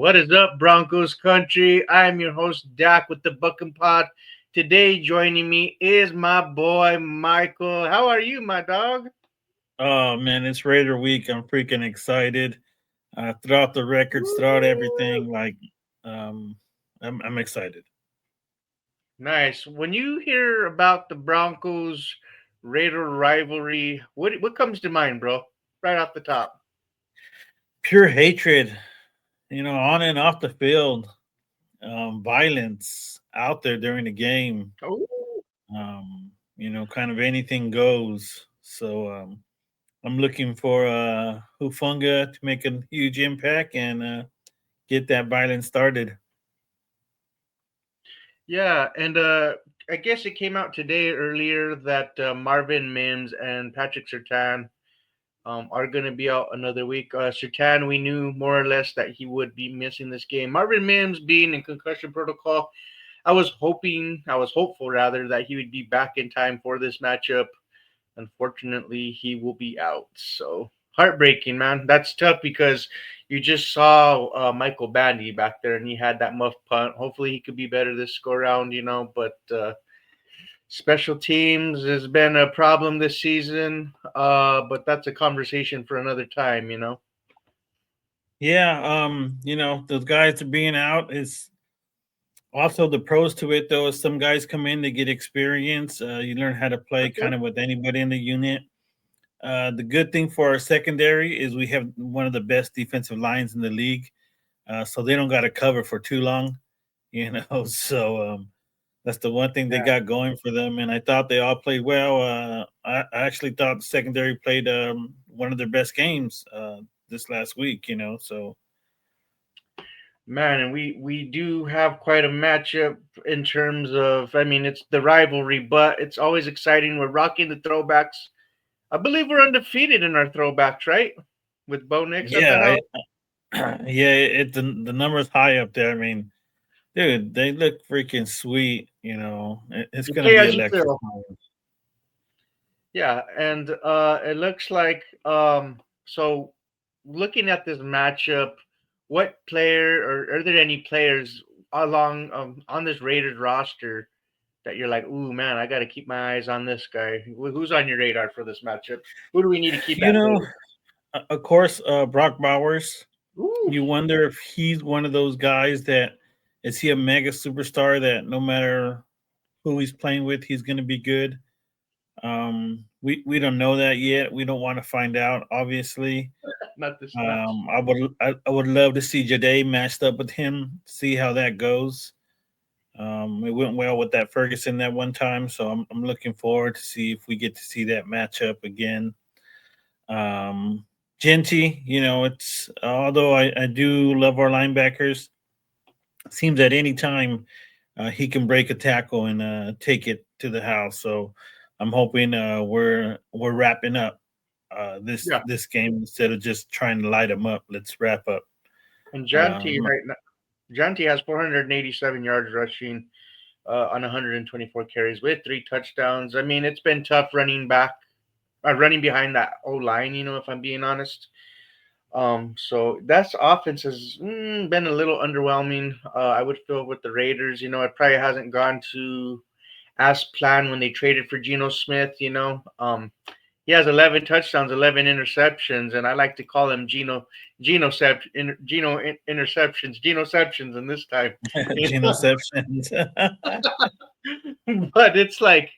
What is up, Broncos country? I'm your host, Dak, with the Buck and Pod. Today, joining me is my boy, Michael. How are you, my dog? Oh man, it's Raider week. I'm freaking excited. Throughout the records, throughout Woo! everything, um, I'm excited. Nice. When you hear about the Broncos Raider rivalry, what comes to mind, bro? Right off the top. Pure hatred, on and off the field, violence out there during the game. Oh, Kind of anything goes. I'm looking for Hufunga to make a huge impact and get that violence started. yeah, and I guess it came out today earlier that Marvin Mims and Patrick Sertan are going to be out another week. Sertan, we knew more or less that he would be missing this game. Marvin Mims being in concussion protocol, I was hopeful rather, that he would be back in time for this matchup. Unfortunately, he will be out. So heartbreaking, man. That's tough because you just saw Michael Bandy back there and he had that muff punt. Hopefully, he could be better this go round, But special teams has been a problem this season, but that's a conversation for another time. Yeah, those guys are being out is also the pros to it though is some guys come in to get experience. You learn how to play Okay. kind of with anybody in the unit. The good thing for our secondary is we have one of the best defensive lines in the league, so they don't got to cover for too long. So that's the one thing they Yeah. got going for them. And I thought they all played well. I actually thought the secondary played one of their best games this last week. So Man, and we do have quite a matchup in terms of, I mean, it's the rivalry, but it's always exciting. We're rocking the throwbacks. I believe we're undefeated in our throwbacks, right? With Bo Nix at the yeah, helm. yeah, the number's high up there. I mean, dude, they look freaking sweet. It's You gonna play be as you feel. electrifying. Yeah, and it looks like so looking at this matchup, what player or are there any players along on this Raiders roster that you're like, ooh man, I got to keep my eyes on this guy? Who's on your radar for this matchup? Who do we need to keep You at know, bay? of course, Brock Bowers. Ooh, You wonder if he's one of those guys that is he a mega superstar that no matter who he's playing with, he's going to be good. We don't know that yet. We don't want to find out. Obviously, not this match. I would love to see Jade matched up with him, see how that goes. It went well with that Ferguson that one time, so I'm looking forward to see if we get to see that matchup again. Genty, it's although I do love our linebackers, seems at any time he can break a tackle and take it to the house. So I'm hoping we're wrapping up this Yeah, this game instead of just trying to light them up. Let's wrap up. and Janti Um, right now. Janti has 487 yards rushing on 124 carries with 3 touchdowns. I mean, it's been tough running behind that O line. If I'm being honest. So that's offense has been a little underwhelming. I would feel with the Raiders. It probably hasn't gone to as planned when they traded for Geno Smith. He has 11 touchdowns, 11 interceptions, and I like to call him Interceptions, Genoceptions in this time. Genoceptions. But it's like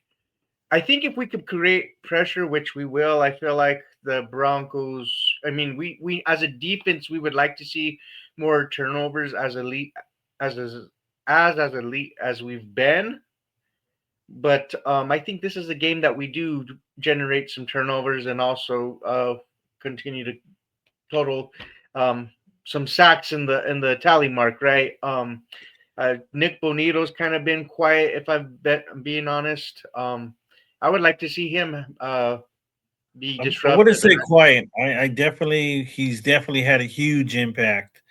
I think if we could create pressure, which we will, I feel like the Broncos. I mean, we as a defense, we would like to see more turnovers as as elite as we've been. But I think this is a game that we do generate some turnovers and also continue to total um, some sacks in the tally mark, right? Nick Bonito's kind of been quiet, if I'm being honest. I would like to see him be I wouldn't disruptive. say quiet. I definitely he's definitely had a huge impact.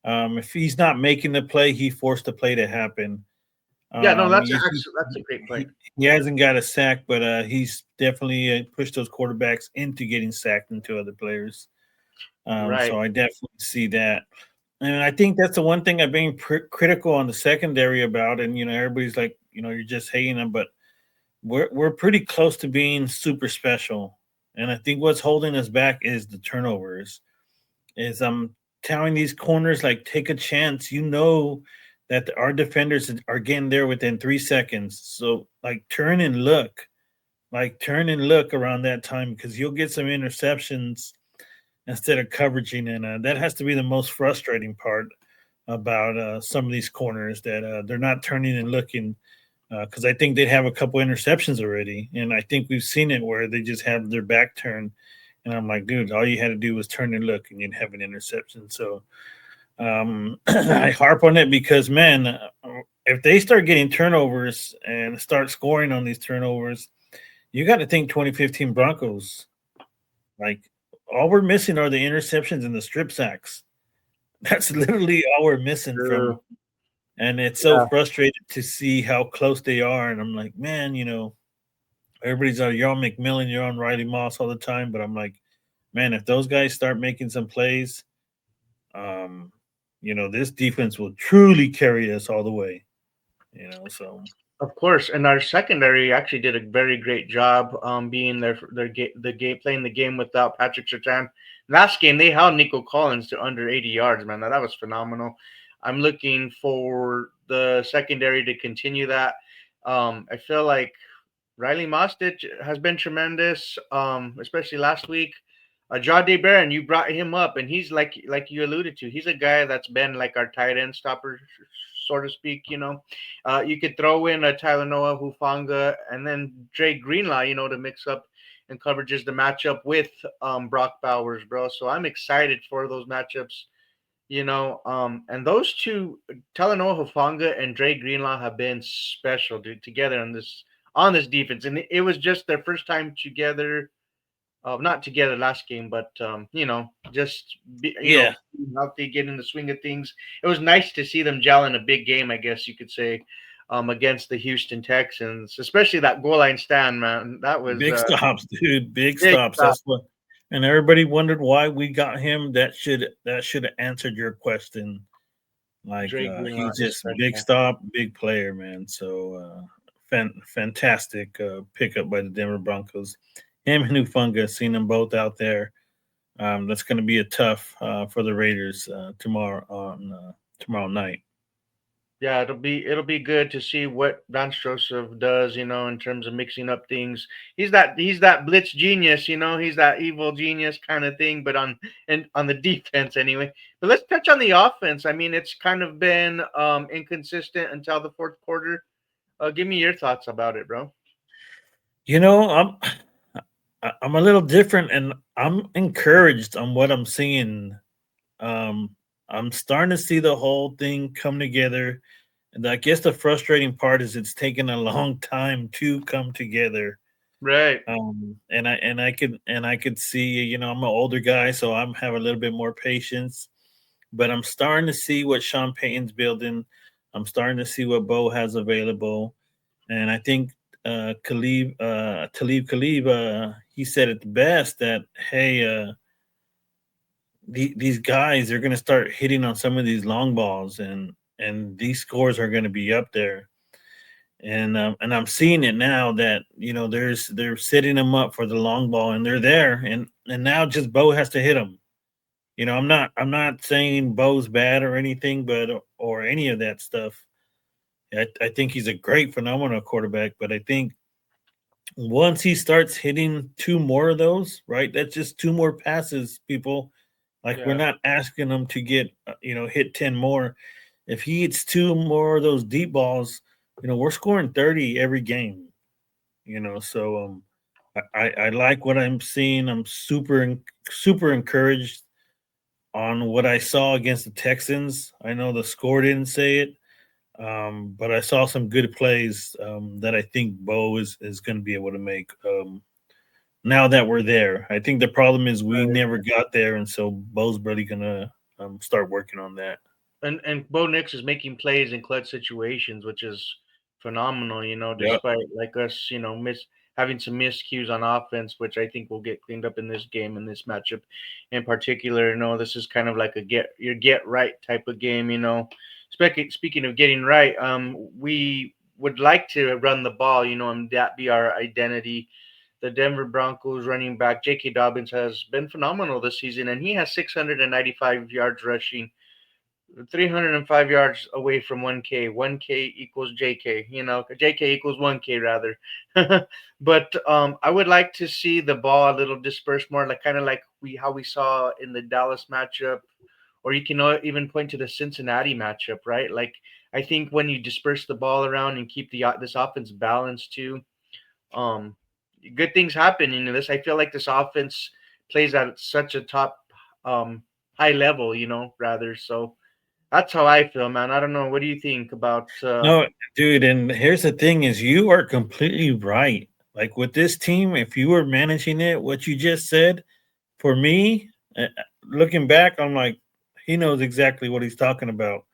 If he's not making the play, he forced the play to happen. Yeah, no, You see, that's a great point. he hasn't got a sack, but he's definitely pushed those quarterbacks into getting sacked into other players. Right. So I definitely see that. And I think that's the one thing I've been critical on the secondary about, and everybody's like, you're just hating them, but we're pretty close to being super special. And I think what's holding us back is the turnovers. Is I'm telling these corners like take a chance. That our defenders are getting there within 3 seconds. So turn and look around that time because you'll get some interceptions instead of coveraging, and that has to be the most frustrating part about some of these corners that they're not turning and looking because I think they'd have a couple interceptions already, and I think we've seen it where they just have their back turned, and I'm like, dude, all you had to do was turn and look, and you'd have an interception. So I harp on it because, man, if they start getting turnovers and start scoring on these turnovers, you got to think 2015 Broncos. Like all we're missing are the interceptions and the strip sacks. That's literally all we're missing from, True. and it's so Yeah, frustrating to see how close they are. And I'm like, man, everybody's you're on McMillan, you're on Riley Moss all the time, but I'm like, man, if those guys start making some plays, um, this defense will truly carry us all the way. So of course. And our secondary actually did a very great job being there for the game playing the game without Patrick Sertan. Last game they held Nico Collins to under 80 yards, man. Now, that was phenomenal. I'm looking for the secondary to continue that. I feel like Riley Mostich has been tremendous, especially last week. Jade Barron, you brought him up, and he's like you alluded to. He's a guy that's been like our tight end stopper, so to speak. You could throw in a Tyler Noah, Hufanga, and then Dre Greenlaw, to mix up and coverages the matchup with Brock Bowers, bro. So I'm excited for those matchups. And those two, Talanoa Hufanga and Dre Greenlaw, have been special, dude, together on this defense, and it was just their first time together. Not together last game, but just yeah, healthy, get in the swing of things. It was nice to see them gel in a big game, I guess you could say, against the Houston Texans, especially that goal line stand, man. That was big stops, dude. Big big stops. stuff. That's what. And everybody wondered why we got him. That should have answered your question. Like Dre Greenlaw he's is just big special. stop, big player, man. So fantastic pickup by the Denver Broncos. Him and Ufunga, seen them both out there. That's going to be a tough for the Raiders tomorrow night. Yeah, it'll be good to see what Vance Joseph does, in terms of mixing up things. He's that blitz genius, he's that evil genius kind of thing, but on the defense anyway. But let's touch on the offense. I mean, it's kind of been inconsistent until the fourth quarter. Give me your thoughts about it, bro. You know, I'm I'm a little different, and I'm encouraged on what I'm seeing. Um, I'm starting to see the whole thing come together, and I guess the frustrating part is it's taken a long time to come together. Right. And I could see, I'm an older guy, so I'm have a little bit more patience. But I'm starting to see what Sean Payton's building. I'm starting to see what Bo has available, and I think Talib Khalib, he said it the best that hey, these guys are going to start hitting on some of these long balls, and these scores are going to be up there. And I'm seeing it now that they're setting them up for the long ball, and they're there, and now just Bo has to hit them. I'm not saying Bo's bad or anything, but or any of that stuff. I think he's a great, phenomenal quarterback, but I think once he starts hitting two more of those, right? That's just two more passes, people. Like we're Yeah. not asking him to get, hit 10 more. If he hits two more of those deep balls, we're scoring 30 every game, So I like what I'm seeing. I'm super encouraged on what I saw against the Texans. I know the score didn't say it, but I saw some good plays that I think Bo is going to be able to make. Now that we're there, I think the problem is we Right. never got there, and so Bo's really gonna start working on that. And Bo Nix is making plays in clutch situations, which is phenomenal. Yep. Despite like us, having some miscues on offense, which I think will get cleaned up in this game, in this matchup in particular. This is kind of like a get right type of game. Speaking of getting right, we would like to run the ball, and that be our identity. The Denver Broncos running back J.K. Dobbins has been phenomenal this season, and he has 695 yards rushing, 305 yards away from 1K. 1K equals JK. JK equals 1K rather. But I would like to see the ball a little dispersed more, like kind of like we saw in the Dallas matchup, or you can even point to the Cincinnati matchup, right? Like I think when you disperse the ball around and keep this offense balanced too, um, good things happen. This I feel like this offense plays at such a top um high level, rather so. That's how I feel, man. I don't know. What do you think about? No, dude, and here's the thing: is you are completely right. Like with this team, if you were managing it, what you just said, for me, looking back, I'm like, he knows exactly what he's talking about.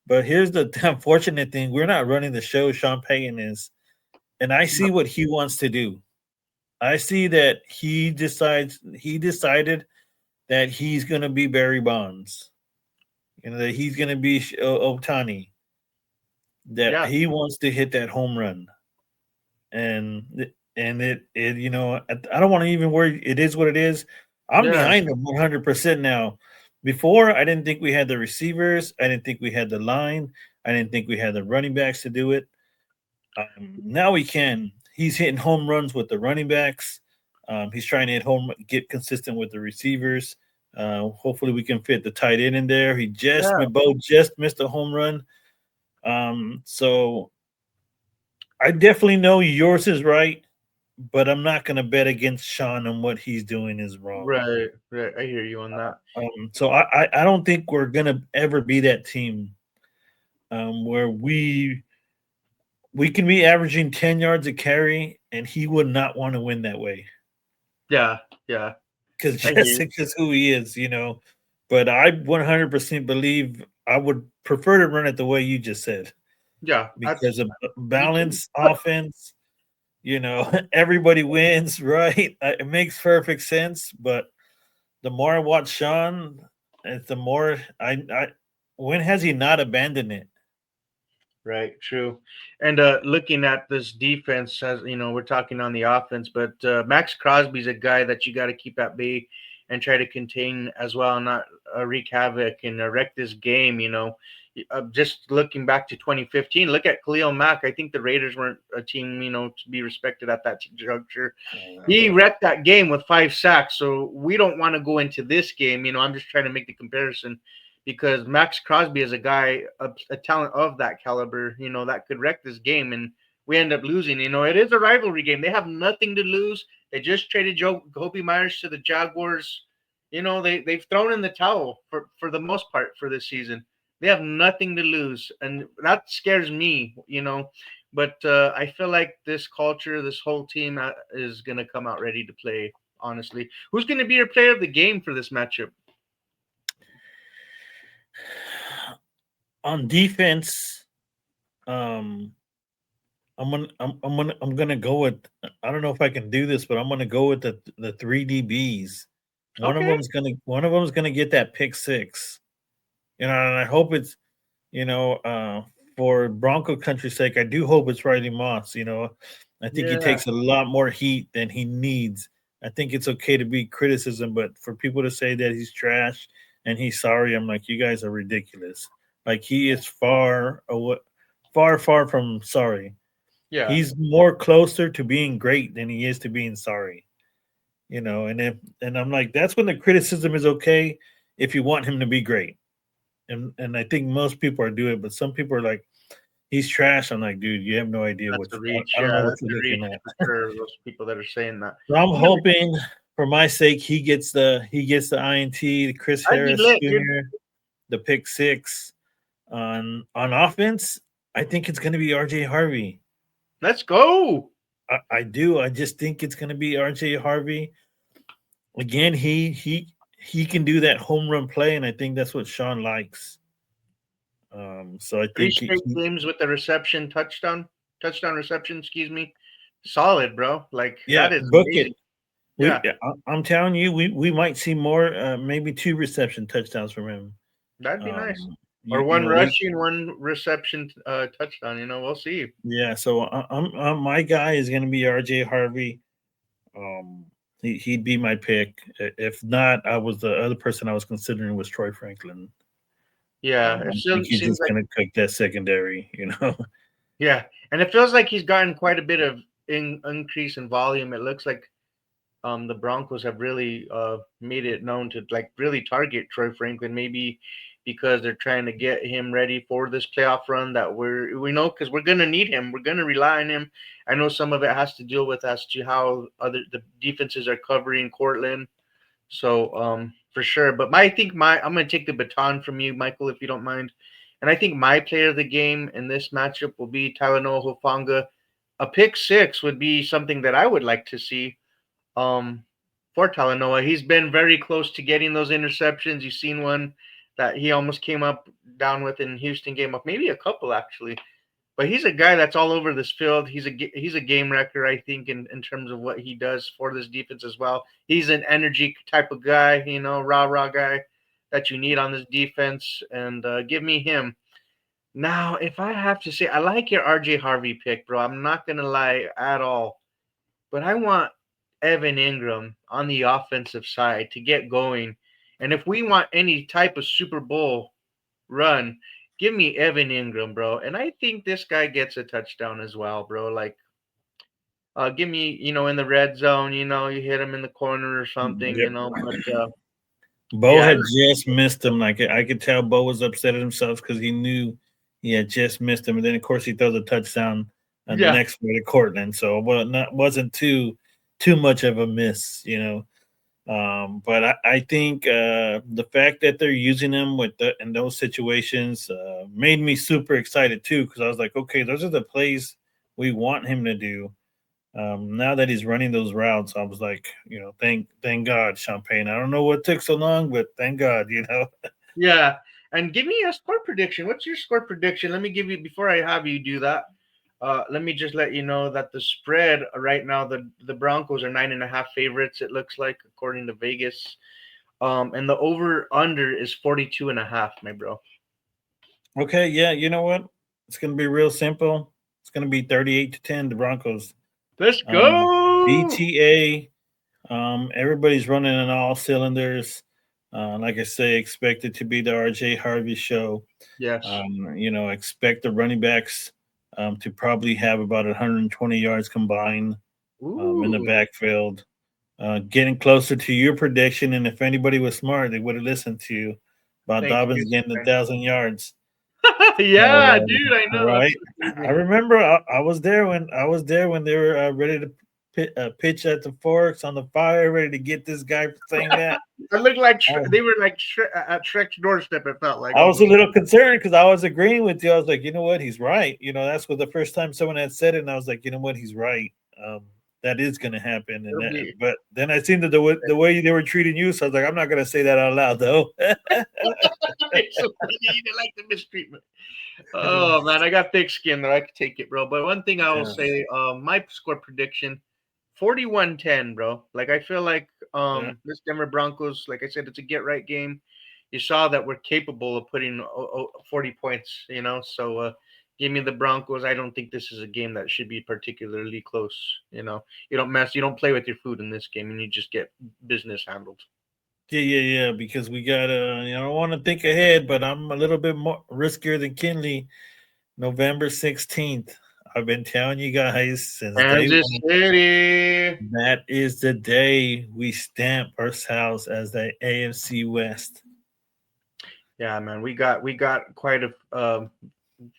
But here's the unfortunate thing: we're not running the show. Sean Payton is, and I see what he wants to do. I see that he decided that he's going to be Barry Bonds. That he's going to be Otani. That Yeah, he wants to hit that home run, and it I don't want to even worry. It is what it is. I'm yeah, behind him 100% now. Before, I didn't think we had the receivers. I didn't think we had the line. I didn't think we had the running backs to do it. Now we can. He's hitting home runs with the running backs. He's trying to get consistent with the receivers. Hopefully, we can fit the tight end in there. yeah, Bo just missed a home run. So I definitely know yours is right, but I'm not going to bet against Sean on what he's doing is wrong. right, right. I hear you on that. So I don't think we're going to ever be that team where we can be averaging 10 yards a carry, and he would not want to win that way Yeah, yeah. because I hear just you. because who he is. But I 100% believe I would prefer to run it the way you just said Yeah, because that's of me too. balanced offense. Everybody wins, right? It makes perfect sense. But the more I watch Sean, it's the more I when has he not abandoned it? Right, true. And looking at this defense, as we're talking on the offense, but Max Crosby's a guy that you got to keep at bay and try to contain as well, not wreak havoc and wreck this game. Just looking back to 2015, look at Khalil Mack. I think the Raiders weren't a team, to be respected at that juncture. He wrecked that game with 5 sacks. So we don't want to go into this game. I'm just trying to make the comparison because Max Crosby is a guy, a talent of that caliber, that could wreck this game, and we end up losing. It is a rivalry game. They have nothing to lose. They just traded Kobe Myers to the Jaguars. They've thrown in the towel for the most part for this season. They have nothing to lose, and that scares me. But I feel like this culture, this whole team is gonna come out ready to play. Honestly, who's gonna be your player of the game for this matchup? On defense, um, I'm gonna go with. I don't know if I can do this, but I'm gonna go with the three DBs. Okay. One of them's gonna get that pick six. And I hope it's you know for Bronco country's sake. I do hope it's Riley Moss. I think he Yeah, takes a lot more heat than he needs. I think it's okay to be criticism, but for people to say that he's trash and he's sorry, I'm like, you guys are ridiculous. Like he is far from sorry. yeah, He's more closer to being great than he is to being sorry. And I'm like, that's when the criticism is okay if you want him to be great. And I think most people are doing it, but some people are like, he's trash. I'm like, dude, you have no idea that's a reach. I don't know Yeah, what that's you're a reach looking at. for sure. Those people that are saying that. So I'm I'm gonna. hoping for my sake he gets the INT, the Chris I'd be Harris lit, dude. Jr., the pick six on offense. I think it's gonna be RJ Harvey. Let's go. I do. I just think it's going to be RJ Harvey again. He can do that home run play, and I think that's what Sean likes. So I Three think straight games with the reception touchdown reception. Excuse me. solid, bro. Like Yeah, that is book it. amazing. We, Yeah, I'm telling you, we might see more, maybe two reception touchdowns from him. that'd be nice. Um, Or you one know, we rushing, one reception touchdown. We'll see. yeah. So my guy is going to be R.J. Harvey. Um, he'd be my pick. If not, I was the other person I was considering was Troy Franklin. Yeah, it I still think he's seems just like going to cook that secondary. You know. yeah, and it feels like he's gotten quite a bit of increase in volume. It looks like the Broncos have really made it known to like really target Troy Franklin, maybe because they're trying to get him ready for this playoff run that we know because we're gonna need him. We're gonna rely on him. I know some of it has to deal with as to how other the defenses are covering Cortland. So for sure. But I think I'm gonna take the baton from you, Michael, if you don't mind. And I think my player of the game in this matchup will be Talanoa Hufanga. A pick six would be something that I would like to see um, for Talanoa. He's been very close to getting those interceptions. You've seen one that he almost came up down with in Houston game of maybe a couple actually. But he's a guy that's all over this field. He's a game wrecker, I think, in terms of what he does for this defense as well. He's an energy type of guy, rah guy that you need on this defense. And give me him. Now, if I have to say, I like your RJ Harvey pick, bro. I'm not gonna lie at all. But I want Evan Ingram on the offensive side to get going. And if we want any type of Super Bowl run, give me Evan Ingram, bro. And I think this guy gets a touchdown as well, bro. Like, give me, in the red zone, you hit him in the corner or something, Yep. But Bo yeah, had just missed him. Like I could tell, Bo was upset at himself because he knew he had just missed him, and then of course he throws a touchdown and the yeah, next play to Cortland. So, well, not wasn't too much of a miss, you know. But I think the fact that they're using him in those situations made me super excited too, because I was like, okay, those are the plays we want him to do. Now that he's running those routes, I was like, thank God, Champagne. I don't know what took so long, but thank God, yeah. And give me a score prediction. What's your score prediction? Let me give you before I have you do that. Let me just let you know that the spread right now, the Broncos are 9.5 favorites. It looks like according to Vegas, and the over under is 42.5, my bro. Okay, yeah, you know what? It's gonna be real simple. It's gonna be 38-10, the Broncos. Let's Um, go. BTA, everybody's running on all cylinders. Like I say, expect it to be the RJ Harvey show. Yes. Expect the running backs to probably have about 120 yards combined in the Ooh. backfield. Getting closer to your prediction, and if anybody was smart, they would have listened to you about Thank Dobbins you. getting 1,000 yards. Yeah, dude. I know. Right. That's I crazy. remember I was there when they were ready to pitch at the Forks on the fire, ready to get this guy saying that. It looked like I, they were like at Shrek's doorstep. It felt like I was a almost. little concerned because I was agreeing with you. I was like, you know what, he's right. That's what the first time someone had said it, and I was like, you know what, he's right. That is going to happen. It'll be. But then I seen the way they were treating you, so I was like, I'm not going to say that out loud though. It's so funny. You didn't like the mistreatment. Oh man, I got thick skin that I could take it, bro. But one thing I will Yeah, say, my score prediction 41-10, bro. Like I feel like yeah. this Denver Broncos, like I said, it's a get right game. You saw that we're capable of putting 40 points, So give me the Broncos. I don't think this is a game that should be particularly close. You don't play with your food in this game, and you just get business handled. Yeah. Because we got I don't want to think ahead, but I'm a little bit more riskier than Kinley. November 16th. I've been telling you guys since day Kansas one. City. That is the day we stamp ourselves as the AFC West. Yeah, man, we got quite a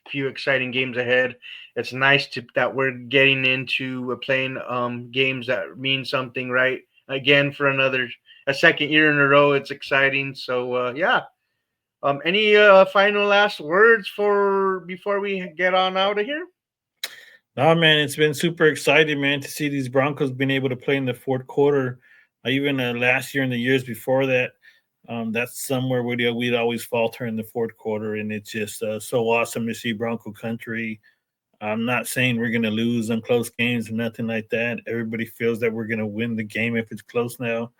few exciting games ahead. It's nice that we're getting into playing games that mean something, right? Again for a second year in a row. It's exciting. So yeah. Any final last words for before we get on out of here? Oh man, it's been super exciting, man, to see these Broncos being able to play in the fourth quarter. Even last year and the years before that, that's somewhere we'd always falter in the fourth quarter, and it's just so awesome to see Bronco country I'm not saying we're going to lose them close games or nothing like that. Everybody feels that we're going to win the game if it's close now.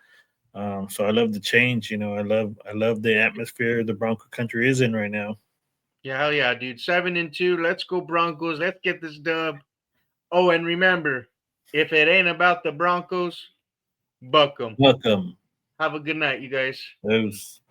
So I love the change. I love the atmosphere the Bronco country is in right now. Yeah, hell yeah, dude. 7-2. Let's go Broncos. Let's get this dub. Oh, and remember, if it ain't about the Broncos, buck 'em. Welcome. Have a good night, you guys. Those.